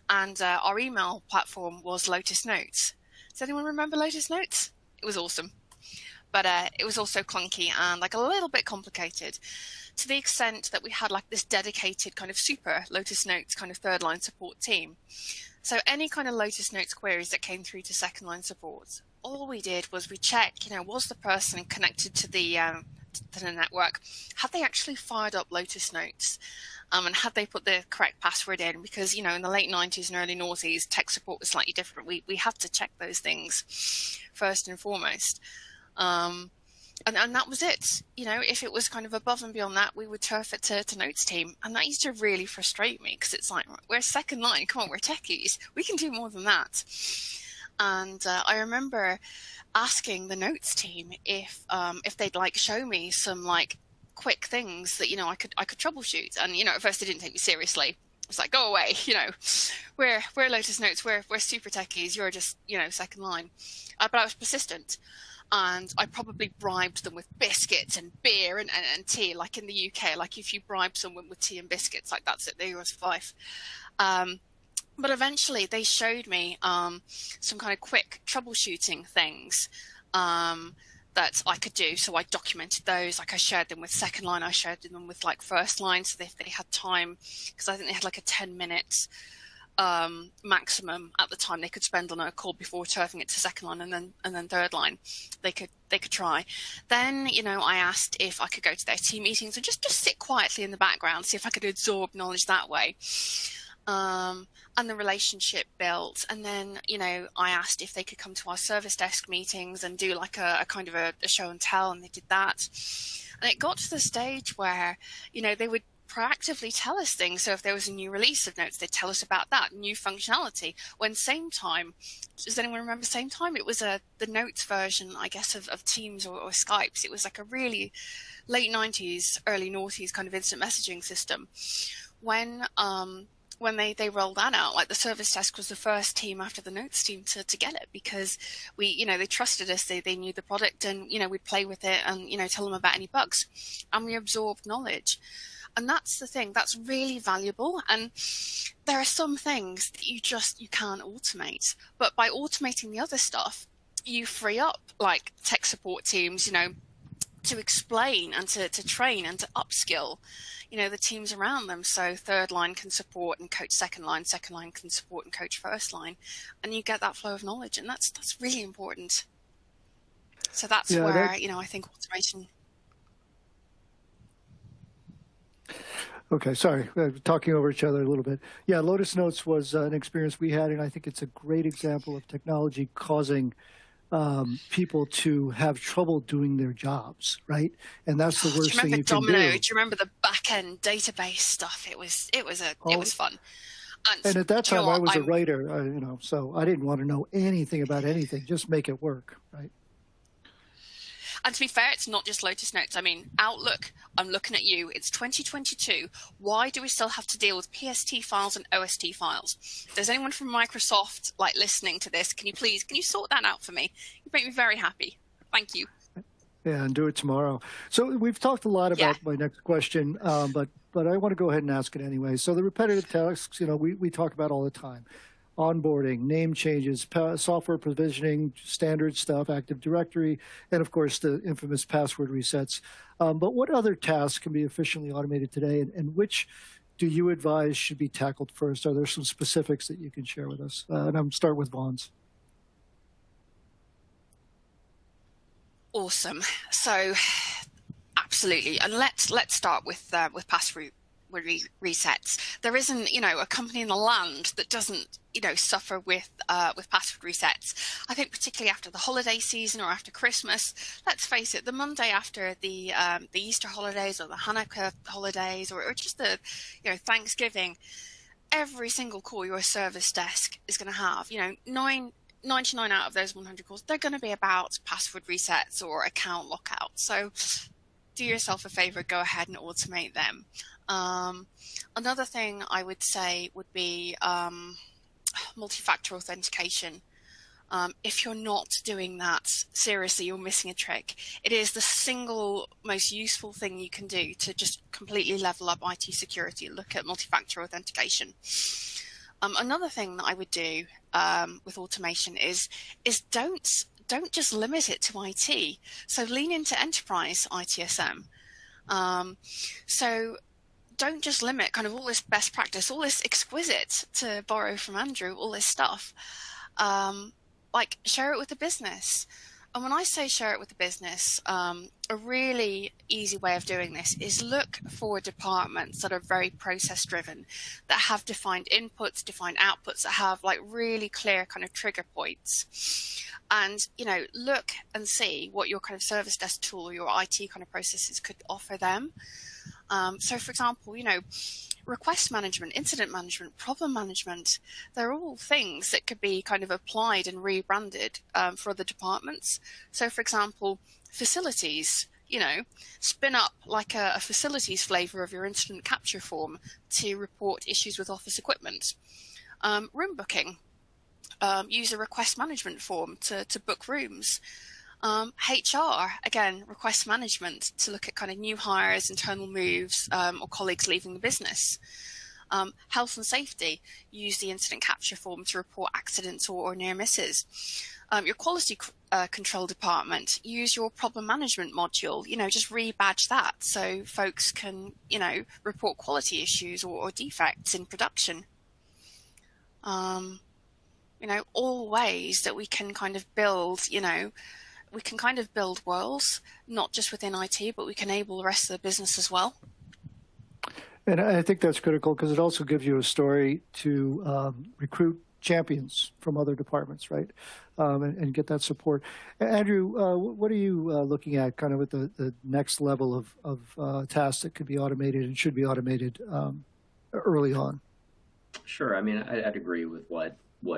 And our email platform was Lotus Notes. Does anyone remember Lotus Notes? It was awesome. But it was also clunky and like a little bit complicated, to the extent that we had like this dedicated kind of super Lotus Notes kind of third line support team. So any kind of Lotus Notes queries that came through to second line support, all we did was we check, was the person connected to the network, had they actually fired up Lotus Notes, and had they put the correct password in? Because, in the late 90s and early noughties, tech support was slightly different. We had to check those things first and foremost. And that was it. If it was kind of above and beyond that, we would turf it to Notes team. And that used to really frustrate me because it's like, we're second line. Come on, we're techies. We can do more than that. And I remember asking the Notes team if they'd show me some quick things that I could troubleshoot. And at first they didn't take me seriously. It was like, go away, we're Lotus Notes, we're super techies, you're just second line. But I was persistent, and I probably bribed them with biscuits and beer and tea, like in the UK. Like if you bribe someone with tea and biscuits, that's it, they're yours for life. But eventually they showed me some kind of quick troubleshooting things that I could do. So I documented those. I shared them with second line. I shared them with first line. So if they had time, because I think they had a 10-minute maximum at the time they could spend on a call before turfing it to second line and then third line, they could try. Then I asked if I could go to their team meetings and just sit quietly in the background, see if I could absorb knowledge that way. and the relationship built. And then, I asked if they could come to our service desk meetings and do like a kind of a show and tell, and they did that. And it got to the stage where, they would proactively tell us things. So if there was a new release of Notes, they'd tell us about that new functionality. When Same Time, does anyone remember Same Time? It was the Notes version, I guess, of Teams or Skypes. It was like a really late 90s, early noughties kind of instant messaging system. When they rolled that out, like the service desk was the first team after the Notes team to get it, because they trusted us, they knew the product, and, we'd play with it and, tell them about any bugs, and we absorbed knowledge. And that's the thing, that's really valuable. And there are some things that you can't automate, but by automating the other stuff, you free up like tech support teams, to explain and to train and to upskill, the teams around them. So third line can support and coach second line can support and coach first line, and you get that flow of knowledge, and that's really important. So that's where, I think automation. Okay, sorry, talking over each other a little bit. Yeah, Lotus Notes was an experience we had, and I think it's a great example of technology causing people to have trouble doing their jobs, right? And that's the worst thing you can do. Do you remember the back-end database stuff? It was fun. And at that time, I was a writer, so I didn't want to know anything about anything, just make it work, right? And to be fair, it's not just Lotus Notes. I mean, Outlook, I'm looking at you. It's 2022. Why do we still have to deal with PST files and OST files? If there's anyone from Microsoft listening to this, can you sort that out for me? You make me very happy. Thank you. Yeah, and do it tomorrow. So we've talked a lot about my next question, but I want to go ahead and ask it anyway. So the repetitive tasks, we talk about all the time. Onboarding, name changes, software provisioning, standard stuff, Active Directory, and of course the infamous password resets. But what other tasks can be efficiently automated today, and which do you advise should be tackled first? Are there some specifics that you can share with us? And I'm start with Vaughn's. Awesome. So, absolutely, and let's start with password resets. There isn't, a company in the land that doesn't, suffer with password resets. I think particularly after the holiday season or after Christmas. Let's face it, the Monday after the Easter holidays or the Hanukkah holidays or just the Thanksgiving, every single call your service desk is going to have 99 out of those 100 calls, they're going to be about password resets or account lockout. So do yourself a favor, go ahead and automate them. Another thing I would say would be multi-factor authentication. If you're not doing that, seriously, you're missing a trick. It is the single most useful thing you can do to just completely level up IT security. Look at multi-factor authentication. Another thing that I would do with automation is don't just limit it to IT. So lean into enterprise ITSM. So don't just limit kind of all this best practice, all this exquisite, to borrow from Andrew, all this stuff. Share it with the business. And when I say share it with the business, a really easy way of doing this is look for departments that are very process driven, that have defined inputs, defined outputs, that have really clear kind of trigger points. And, look and see what your kind of service desk tool or your IT kind of processes could offer them. So for example, request management, incident management, problem management, they're all things that could be kind of applied and rebranded for other departments. So for example, facilities, spin up like a facilities flavor of your incident capture form to report issues with office equipment. Room booking, use a request management form to book rooms. HR, again, request management to look at kind of new hires, internal moves, or colleagues leaving the business. Health and safety, use the incident capture form to report accidents or near misses. Your quality control department, use your problem management module, just rebadge that so folks can, report quality issues or defects in production. All ways that we can kind of build, we can kind of build worlds, not just within IT, but we can enable the rest of the business as well. And I think that's critical because it also gives you a story to recruit champions from other departments, right? And get that support. Andrew, what are you looking at kind of at the next level of tasks that could be automated and should be automated early on? Sure. I mean, I'd agree with what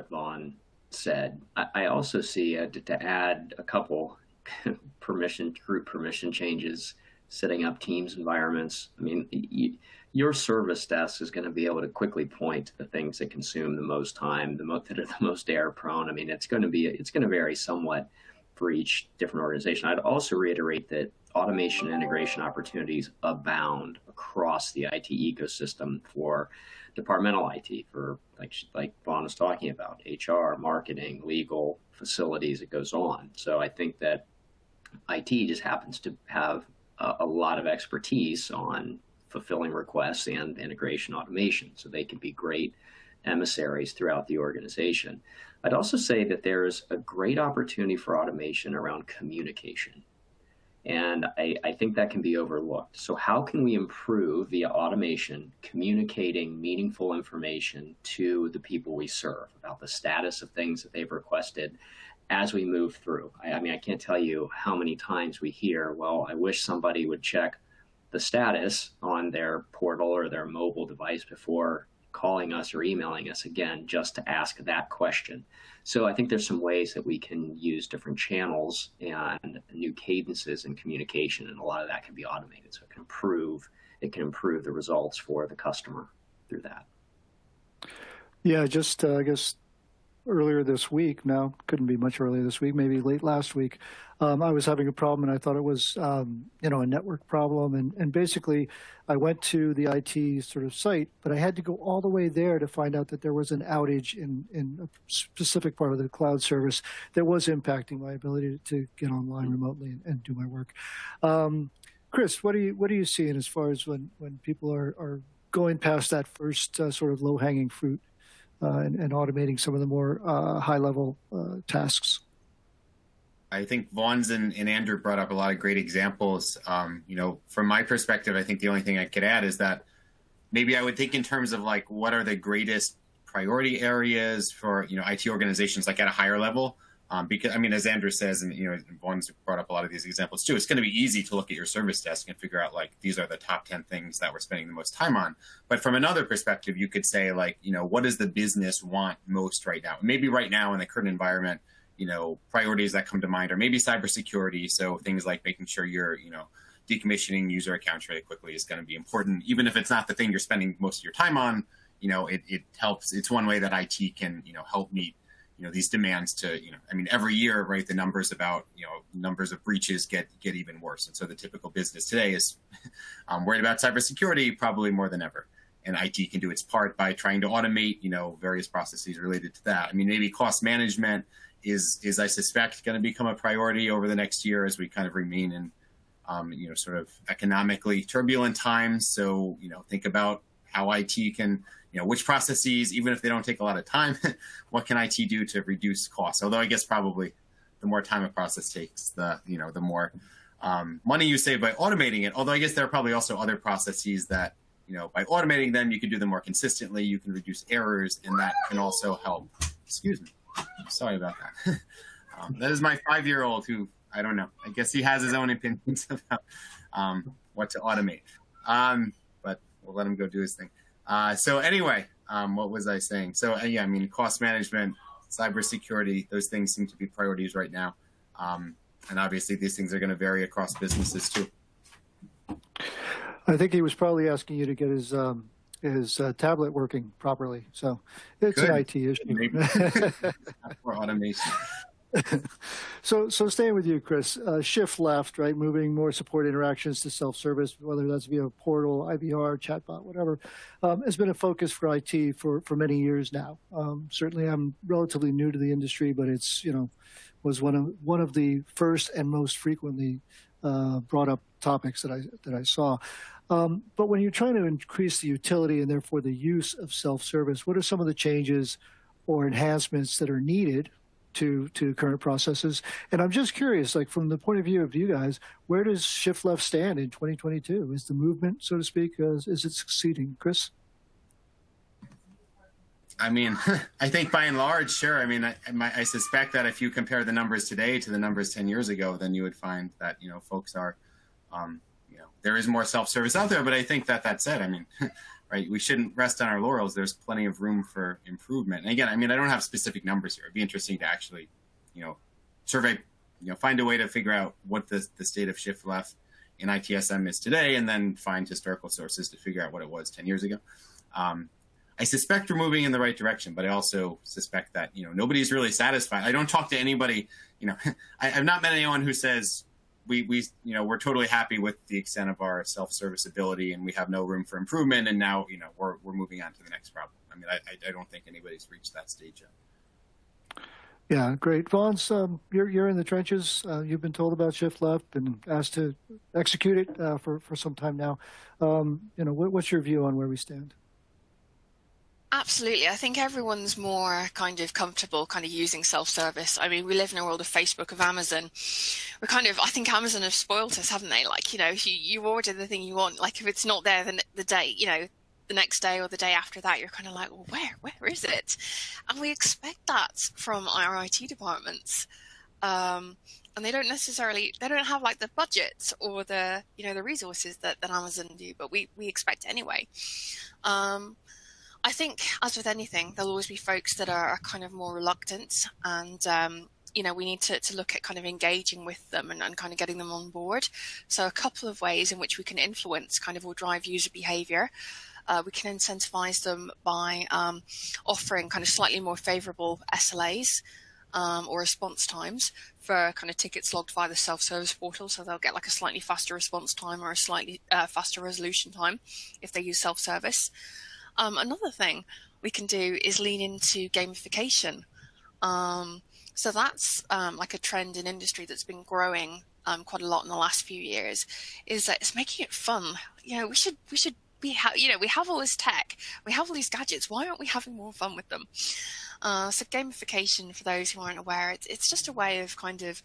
Vaughn said. I also see, to add a couple group permission changes, setting up teams environments. I mean, your service desk is going to be able to quickly point to the things that consume the most time, that are the most error prone. I mean, it's going to vary somewhat for each different organization. I'd also reiterate that automation and integration opportunities abound across the IT ecosystem for departmental IT, for like Vaughn was talking about, HR, marketing, legal, facilities, it goes on. So I think that IT just happens to have a lot of expertise on fulfilling requests and integration automation. So they can be great emissaries throughout the organization. I'd also say that there's a great opportunity for automation around communication. And I think that can be overlooked. So how can we improve via automation, communicating meaningful information to the people we serve about the status of things that they've requested as we move through? I mean, I can't tell you how many times we hear, well, I wish somebody would check the status on their portal or their mobile device before calling us or emailing us again, just to ask that question. So I think there's some ways that we can use different channels and new cadences in communication, and a lot of that can be automated. So it can improve the results for the customer through that. Yeah, just I guess earlier this week, now couldn't be much earlier this week, maybe late last week, I was having a problem and I thought it was, a network problem. And basically I went to the IT sort of site, but I had to go all the way there to find out that there was an outage in a specific part of the cloud service that was impacting my ability to get online remotely and do my work. Chris, what are you seeing as far as when people are going past that first sort of low-hanging fruit and automating some of the more high-level tasks? I think Vaughn's and Andrew brought up a lot of great examples. From my perspective, I think the only thing I could add is that maybe I would think in terms of like what are the greatest priority areas for IT organizations like at a higher level. Because I mean, as Andrew says, and Vaughn's brought up a lot of these examples too, it's going to be easy to look at your service desk and figure out like these are the top 10 things that we're spending the most time on. But from another perspective, you could say like, what does the business want most right now? Maybe right now in the current environment, priorities that come to mind are maybe cybersecurity. So things like making sure you're, decommissioning user accounts really quickly is going to be important, even if it's not the thing you're spending most of your time on. It helps. It's one way that IT can, help meet these demands to, every year, right, the numbers about, numbers of breaches get even worse. And so the typical business today is worried about cybersecurity probably more than ever. And IT can do its part by trying to automate, various processes related to that. I mean, maybe cost management is I suspect, going to become a priority over the next year as we kind of remain in, sort of economically turbulent times. So, think about how IT can, which processes, even if they don't take a lot of time, what can IT do to reduce costs? Although I guess probably the more time a process takes, the more money you save by automating it. Although I guess there are probably also other processes that, by automating them, you can do them more consistently, you can reduce errors, and that can also help. Excuse me. Sorry about that. That is my 5-year-old who, I don't know, I guess he has his own opinions about what to automate. But we'll let him go do his thing. So anyway, what was I saying? So yeah, I mean, cost management, cybersecurity, those things seem to be priorities right now. And obviously these things are going to vary across businesses too. I think he was probably asking you to get his tablet working properly. So it's an IT issue. For automation. So staying with you, Chris, shift left, right? Moving more support interactions to self-service, whether that's via portal, IVR, chatbot, whatever, has been a focus for IT for many years now. Certainly I'm relatively new to the industry, but it's, was one of the first and most frequently brought up topics that I saw. But when you're trying to increase the utility and therefore the use of self-service, what are some of the changes or enhancements that are needed to current processes. And I'm just curious, like from the point of view of you guys, where does shift left stand in 2022? Is the movement, so to speak, is it succeeding? Chris? I mean, I think by and large, sure. I mean, I suspect that if you compare the numbers today to the numbers 10 years ago, then you would find that, folks are, there is more self-service out there. But I think that said, I mean, right, we shouldn't rest on our laurels. There's plenty of room for improvement. And again, I mean, I don't have specific numbers here. It'd be interesting to actually, survey, find a way to figure out what the state of shift left in ITSM is today, and then find historical sources to figure out what it was 10 years ago. I suspect we're moving in the right direction, but I also suspect that, nobody's really satisfied. I don't talk to anybody, I've not met anyone who says we're totally happy with the extent of our self-service ability and we have no room for improvement. And now, we're moving on to the next problem. I mean, I don't think anybody's reached that stage yet. Yeah, great. Vons, you're in the trenches. You've been told about shift left and asked to execute it for some time now. What's your view on where we stand? Absolutely. I think everyone's more kind of comfortable kind of using self-service. I mean, we live in a world of Facebook, of Amazon. I think Amazon have spoiled us, haven't they? Like, you order the thing you want. Like, if it's not there the day, the next day or the day after that, you're kind of like, well, where is it? And we expect that from our IT departments. And they don't have like the budget or the resources that Amazon do, but we expect it anyway. I think, as with anything, there'll always be folks that are kind of more reluctant, and we need to look at kind of engaging with them and kind of getting them on board. So a couple of ways in which we can influence kind of or drive user behavior. We can incentivize them by offering kind of slightly more favorable SLAs or response times for kind of tickets logged via the self-service portal. So they'll get like a slightly faster response time or a slightly faster resolution time if they use self-service. Another thing we can do is lean into gamification. So that's like a trend in industry that's been growing quite a lot in the last few years, is that it's making it fun. We should we have all this tech, we have all these gadgets. Why aren't we having more fun with them? So gamification, for those who aren't aware, it's just a way of kind of,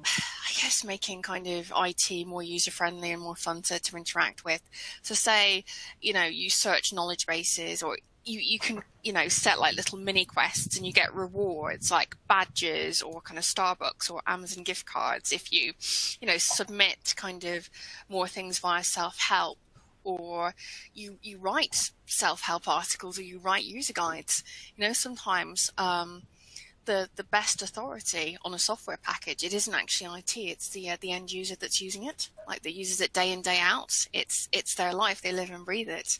I guess, making kind of IT more user-friendly and more fun to interact with. So say, you search knowledge bases, or you can, set like little mini quests and you get rewards like badges or kind of Starbucks or Amazon gift cards if you, submit kind of more things via self-help, or you write self-help articles, or you write user guides. Sometimes the best authority on a software package, it isn't actually IT, it's the end user that's using it, like that uses it day in, day out. It's their life, they live and breathe it.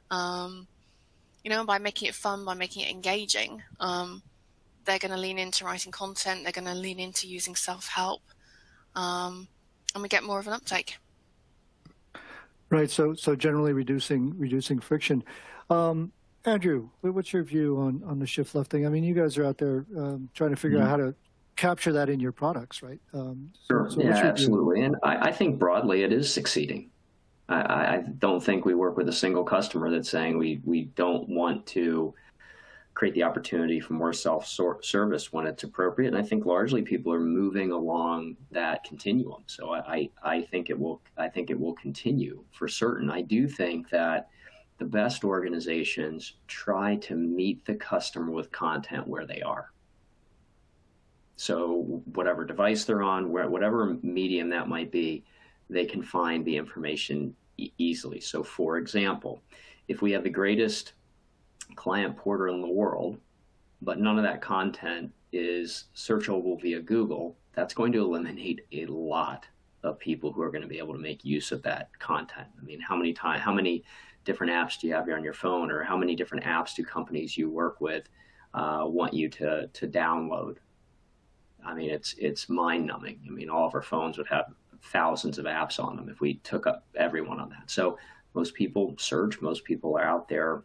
By making it fun, by making it engaging, they're going to lean into writing content, they're going to lean into using self-help, and we get more of an uptake. Right, so generally reducing friction. Andrew, what's your view on the shift left thing? I mean, you guys are out there trying to figure out how to capture that in your products, right? Sure. Yeah, absolutely. And I think broadly it is succeeding. I don't think we work with a single customer that's saying we don't want to create the opportunity for more self-service when it's appropriate. And I think largely people are moving along that continuum. So I think it will continue for certain. I do think that the best organizations try to meet the customer with content where they are. So whatever device they're on, whatever medium that might be, they can find the information easily. So for example, if we have the greatest client portal in the world, but none of that content is searchable via Google, that's going to eliminate a lot of people who are going to be able to make use of that content. I mean, how many different apps do you have on your phone, or how many different apps do companies you work with want you to download? I mean, it's mind-numbing. I mean, all of our phones would have thousands of apps on them if we took up everyone on that. So most people search, most people are out there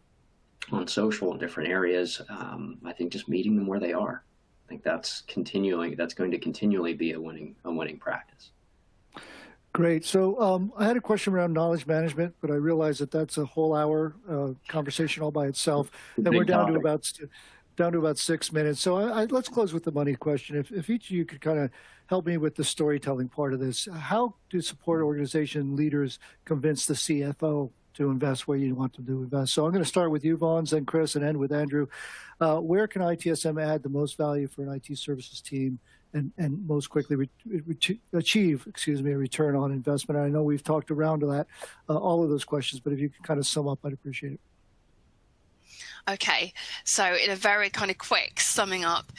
on social in different areas. I think just meeting them where they are. I think that's going to continually be a winning practice. Great. So I had a question around knowledge management, but I realize that that's a whole hour conversation all by itself. And we're down to down to about 6 minutes. So let's close with the money question. If each of you could kind of help me with the storytelling part of this, how do support organization leaders convince the CFO to invest where you want them to invest? So I'm going to start with you, Vaughn, then Chris, and end with Andrew. Where can ITSM add the most value for an IT services team and most quickly achieve, a return on investment? I know we've talked around that, all of those questions, but if you could kind of sum up, I'd appreciate it. Okay, so in a very kind of quick summing up,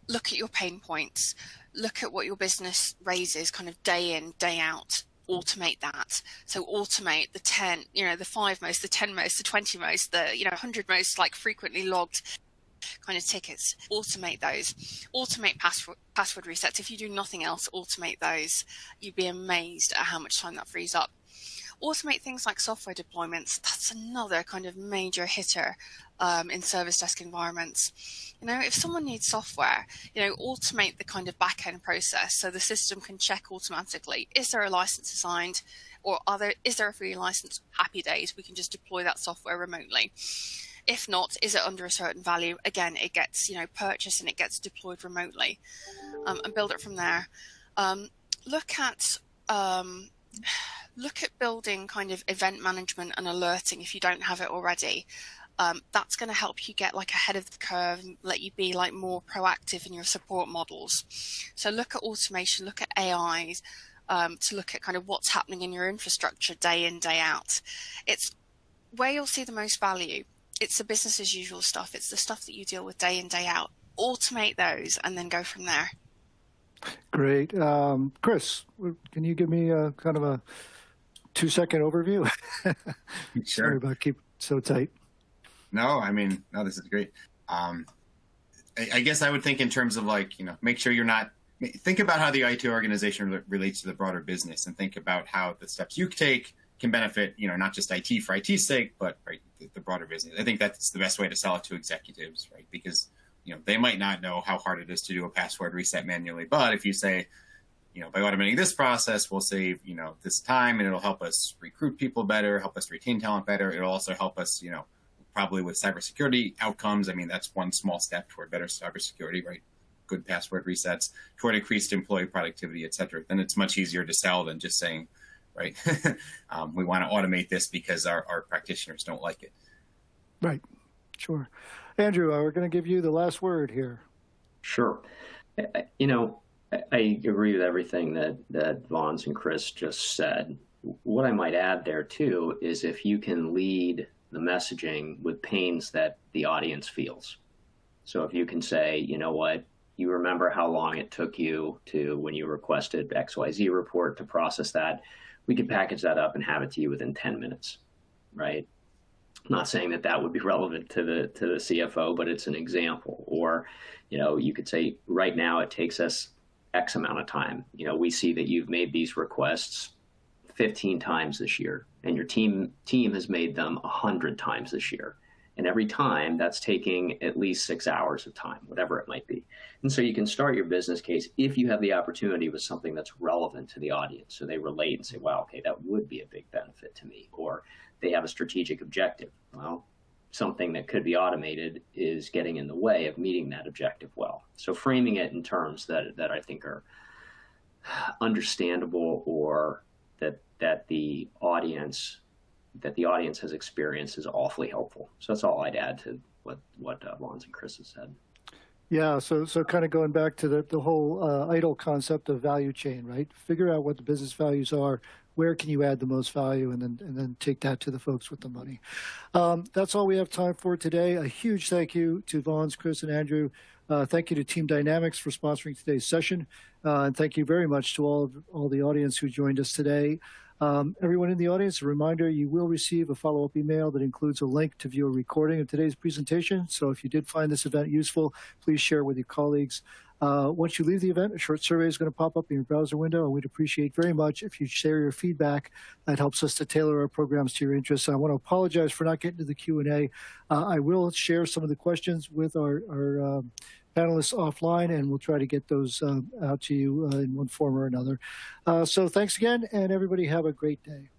look at your pain points, look at what your business raises kind of day in, day out, automate that. So automate the 10, the 5 most, the 10 most, the 20 most, the 100 most like frequently logged kind of tickets. Automate those. Automate password resets. If you do nothing else, automate those. You'd be amazed at how much time that frees up. Automate things like software deployments. That's another kind of major hitter in service desk environments. If someone needs software, automate the kind of back-end process so the system can check automatically. Is there a license assigned, or is there a free license? Happy days. We can just deploy that software remotely. If not, is it under a certain value? Again, it gets purchased and it gets deployed remotely, and build it from there. Look at building kind of event management and alerting if you don't have it already. That's going to help you get like ahead of the curve and let you be like more proactive in your support models. So look at automation, look at AI, to look at kind of what's happening in your infrastructure day in, day out. It's where you'll see the most value. It's the business as usual stuff. It's the stuff that you deal with day in, day out. Automate those and then go from there. Great. Chris, can you give me a kind of a 2-second overview? Sure. Sorry about keeping it so tight. No, this is great. I guess I would think in terms of make sure think about how the IT organization relates to the broader business, and think about how the steps you take can benefit, not just IT for IT's sake, but the broader business. I think that's the best way to sell it to executives, right? Because, they might not know how hard it is to do a password reset manually. But if you say, by automating this process, we'll save, this time, and it'll help us recruit people better, help us retain talent better. It'll also help us, probably with cybersecurity outcomes. That's one small step toward better cybersecurity, right? Good password resets, toward increased employee productivity, et cetera. Then it's much easier to sell than just saying, right, we want to automate this because our practitioners don't like it. Right. Sure. Andrew, we're going to give you the last word here. Sure. I agree with everything that Vaughn's and Chris just said. What I might add there, too, is if you can lead the messaging with pains that the audience feels. So if you can say, you remember how long it took you when you requested XYZ report to process that, we could package that up and have it to you within 10 minutes, right? I'm not saying that would be relevant to the CFO, but it's an example. Or, you could say right now it takes us X amount of time. We see that you've made these requests 15 times this year, and your team has made them 100 times this year. And every time that's taking at least 6 hours of time, whatever it might be. And so you can start your business case if you have the opportunity with something that's relevant to the audience. So they relate and say, wow, okay, that would be a big benefit to me. Or they have a strategic objective. Well, something that could be automated is getting in the way of meeting that objective well. So framing it in terms that I think are understandable, or that the audience has experienced is awfully helpful. So that's all I'd add to what Vaughn's and Chris has said. Yeah, so kind of going back to the whole idle concept of value chain, right? Figure out what the business values are. Where can you add the most value, and then take that to the folks with the money. That's all we have time for today. A huge thank you to Vaughn's, Chris, and Andrew. Thank you to Team Dynamics for sponsoring today's session. And thank you very much to all the audience who joined us today. Everyone in the audience, a reminder, you will receive a follow-up email that includes a link to view a recording of today's presentation. So if you did find this event useful, please share it with your colleagues. Once you leave the event, a short survey is going to pop up in your browser window, and we'd appreciate very much if you share your feedback. That helps us to tailor our programs to your interests. And I want to apologize for not getting to the Q&A. I will share some of the questions with our panelists offline, and we'll try to get those out to you in one form or another. So thanks again, and everybody have a great day.